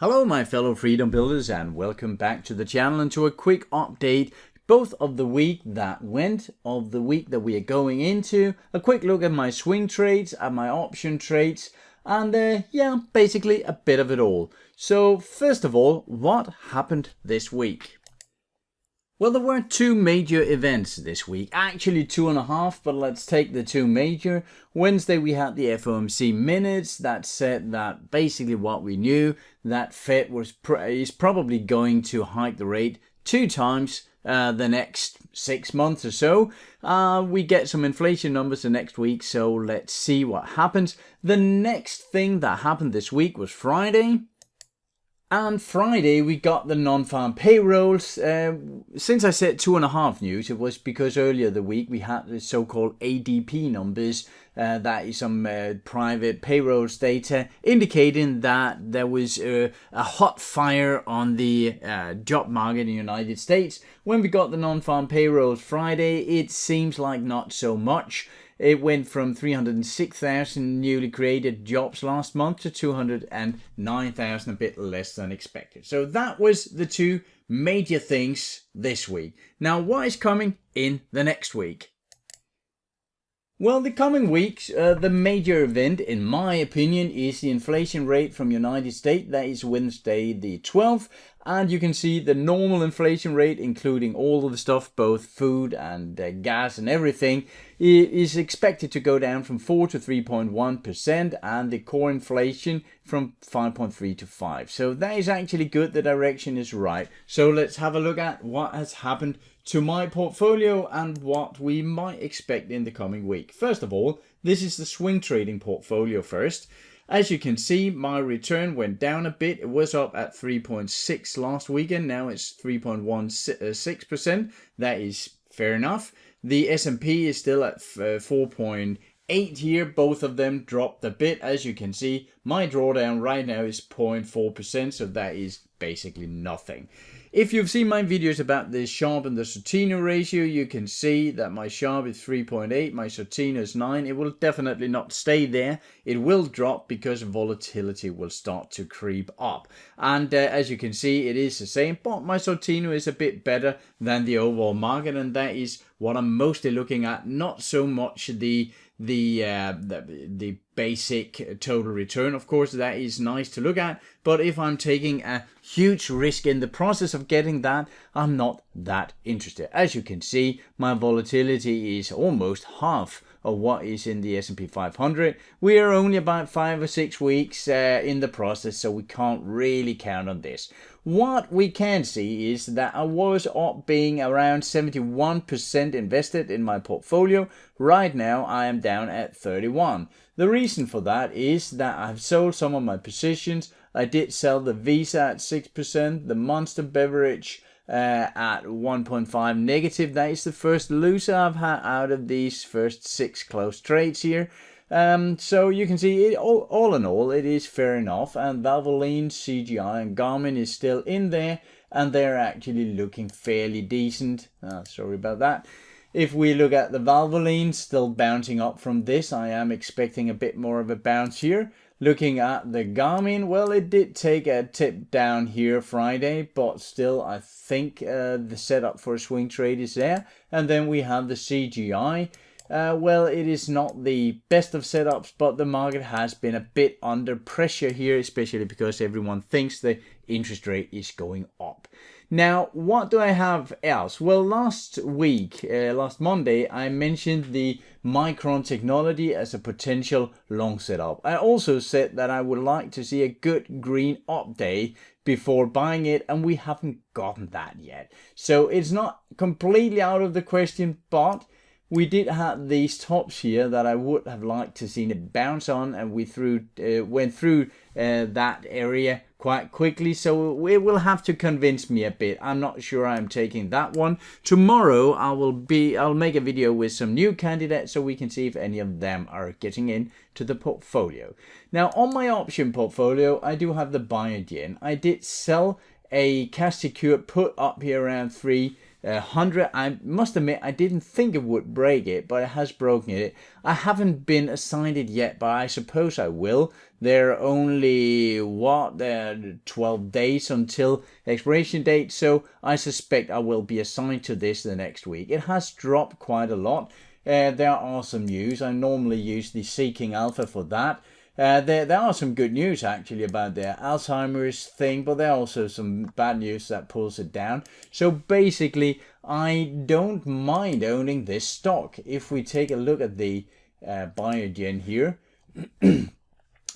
Hello my fellow freedom builders and welcome back to the channel and to a quick update both of the week that went, of the week that we are going into, a quick look at my swing trades, at my option trades, and yeah, basically a bit of it all. So first of all, what happened this week? Well, there were two major events this week, actually 2.5, but let's take the two major. Wednesday we had the FOMC minutes that said that basically what we knew, that Fed is probably going to hike the rate 2 times the next 6 months or so. We get some inflation numbers the next week, so let's see what happens. The next thing that happened this week was Friday. And Friday we got the non-farm payrolls. Since I said 2.5 news, it was because earlier the week we had the so-called ADP numbers. That is some private payrolls data indicating that there was a hot fire on the job market in the United States. When we got the non-farm payrolls Friday, it seems like not so much. It went from 306,000 newly created jobs last month to 209,000, a bit less than expected. So that was the two major things this week. Now, what is coming in the next week? Well, the coming weeks, the major event, in my opinion, is the inflation rate from United States. That is Wednesday the 12th. And you can see the normal inflation rate, including all of the stuff, both food and gas and everything, is expected to go down from 4 to 3.1%, and the core inflation from 5.3 to 5. So that is actually good. The direction is right. So let's have a look at what has happened to my portfolio and what we might expect in the coming week. First of all, this is the swing trading portfolio first. As you can see, my return went down a bit. It was up at 3.6 last weekend. Now it's 3.16%. That is fair enough. The S&P is still at 4.8 here. Both of them dropped a bit. As you can see, my drawdown right now is 0.4%. So that is basically nothing. If you've seen my videos about the Sharpe and the Sortino ratio, you can see that my Sharpe is 3.8, my Sortino is 9. It will definitely not stay there. It will drop because volatility will start to creep up. And as you can see, it is the same, but my Sortino is a bit better than the overall market, and that is what I'm mostly looking at, not so much the basic total return. Of course, that is nice to look at, but if I'm taking a huge risk in the process of getting that, I'm not that interested. As you can see, my volatility is almost half of what is in the S&P 500. We are only about 5 or 6 weeks in the process, so we can't really count on this. What we can see is that I was up being around 71% invested in my portfolio. Right now I am down at 31. The reason for that is that I've sold some of my positions. I did sell the Visa at 6%, the Monster Beverage at 1.5 negative. That is the first loser I've had out of these first 6 close trades here. So you can see, all in all, it is fair enough. And Valvoline, CGI and Garmin is still in there, and they're actually looking fairly decent. Sorry about that. If we look at the Valvoline, still bouncing up from this, I am expecting a bit more of a bounce here. Looking at the Garmin, well, it did take a tip down here Friday, but still I think the setup for a swing trade is there. And then we have the CGI. Well, it is not the best of setups, but the market has been a bit under pressure here, especially because everyone thinks the interest rate is going up. Now, what do I have else? Well, last week, last Monday, I mentioned the Micron technology as a potential long setup. I also said that I would like to see a good green up day before buying it, and we haven't gotten that yet. So it's not completely out of the question, but we did have these tops here that I would have liked to seen it bounce on, and we went through that area quite quickly, so it will have to convince me a bit. I'm not sure I'm taking that one. Tomorrow I'll make a video with some new candidates so we can see if any of them are getting in to the portfolio. Now on my option portfolio, I do have the Biogen. I did sell a cash secured put up here around 3 100. I must admit, I didn't think it would break it, but it has broken it. I haven't been assigned it yet, but I suppose I will. There are only 12 days until expiration date, so I suspect I will be assigned to this the next week. It has dropped quite a lot. There are some news. I normally use the Seeking Alpha for that. There are some good news actually about their Alzheimer's thing, but there are also some bad news that pulls it down. So basically, I don't mind owning this stock. If we take a look at the Biogen here,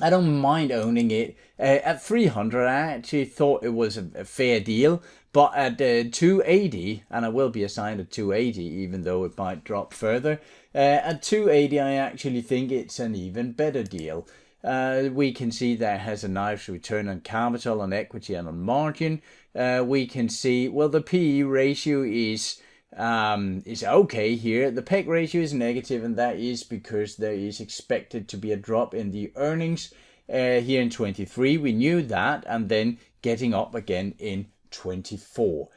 I don't mind owning it. At 300, I actually thought it was a fair deal, but at 280, and I will be assigned at 280 even though it might drop further, at 280 I actually think it's an even better deal. We can see that it has a nice return on capital, on equity, and on margin. We can see, well, the PE ratio is okay here. The PEG ratio is negative, and that is because there is expected to be a drop in the earnings here in 23. We knew that, and then getting up again in 24.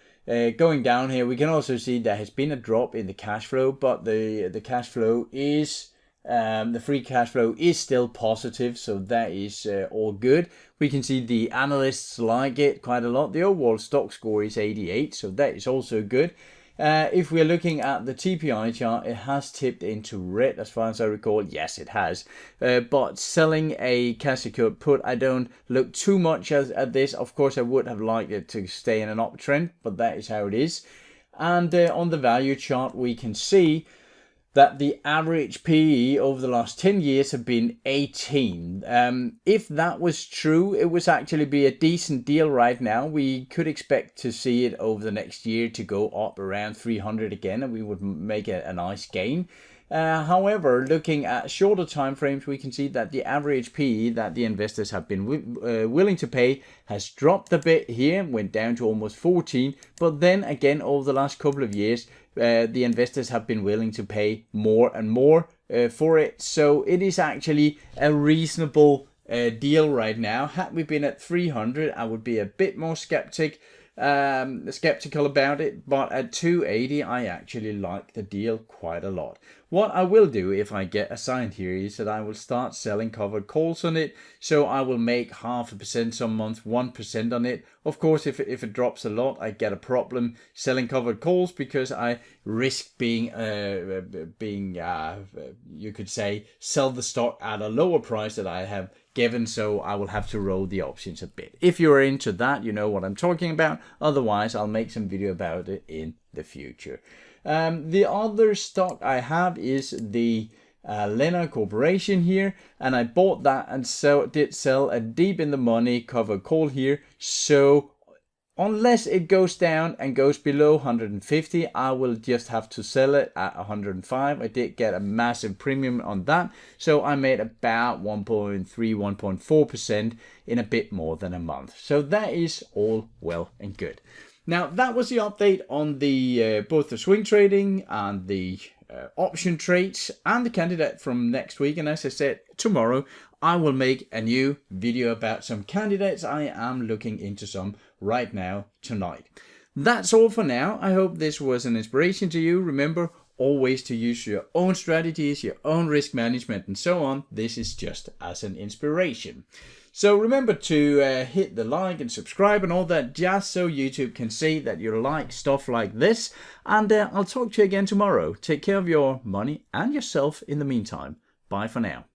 Going down here, we can also see there has been a drop in the cash flow, but the cash flow is the free cash flow is still positive, so that is all good. We can see the analysts like it quite a lot. The overall stock score is 88, so that is also good. If we're looking at the TPI chart, it has tipped into red as far as I recall. Yes, it has. But selling a cash secured put, I don't look too much at this. Of course, I would have liked it to stay in an uptrend, but that is how it is. And on the value chart, we can see that the average PE over the last 10 years have been 18. If that was true, it would actually be a decent deal right now. We could expect to see it over the next year to go up around 300 again, and we would make a nice gain. However, looking at shorter time frames, we can see that the average PE that the investors have been willing to pay has dropped a bit here, went down to almost 14. But then again, over the last couple of years, the investors have been willing to pay more and more for it. So it is actually a reasonable deal right now. Had we been at 300, I would be a bit more skeptical about it, but at 280 I actually like the deal quite a lot. What I will do if I get assigned here is that I will start selling covered calls on it, so I will make 0.5% some month, 1% on it. Of course, if it drops a lot, I get a problem selling covered calls because I risk being you could say sell the stock at a lower price that I have given, so I will have to roll the options a bit. If you're into that, you know what I'm talking about. Otherwise, I'll make some video about it in the future. The other stock I have is the Lena Corporation here, and I bought that and did sell a deep in the money covered call here. So unless it goes down and goes below 150, I will just have to sell it at 105. I did get a massive premium on that, so I made about 1.3, 1.4% in a bit more than a month. So that is all well and good. Now, that was the update on the both the swing trading and the option trades and the candidate from next week. And as I said, tomorrow I will make a new video about some candidates. I am looking into some right now tonight. That's all for now. I hope this was an inspiration to you. Remember always to use your own strategies, your own risk management and so on. This is just as an inspiration. So remember to hit the like and subscribe and all that jazz so YouTube can see that you like stuff like this. And I'll talk to you again tomorrow. Take care of your money and yourself in the meantime. Bye for now.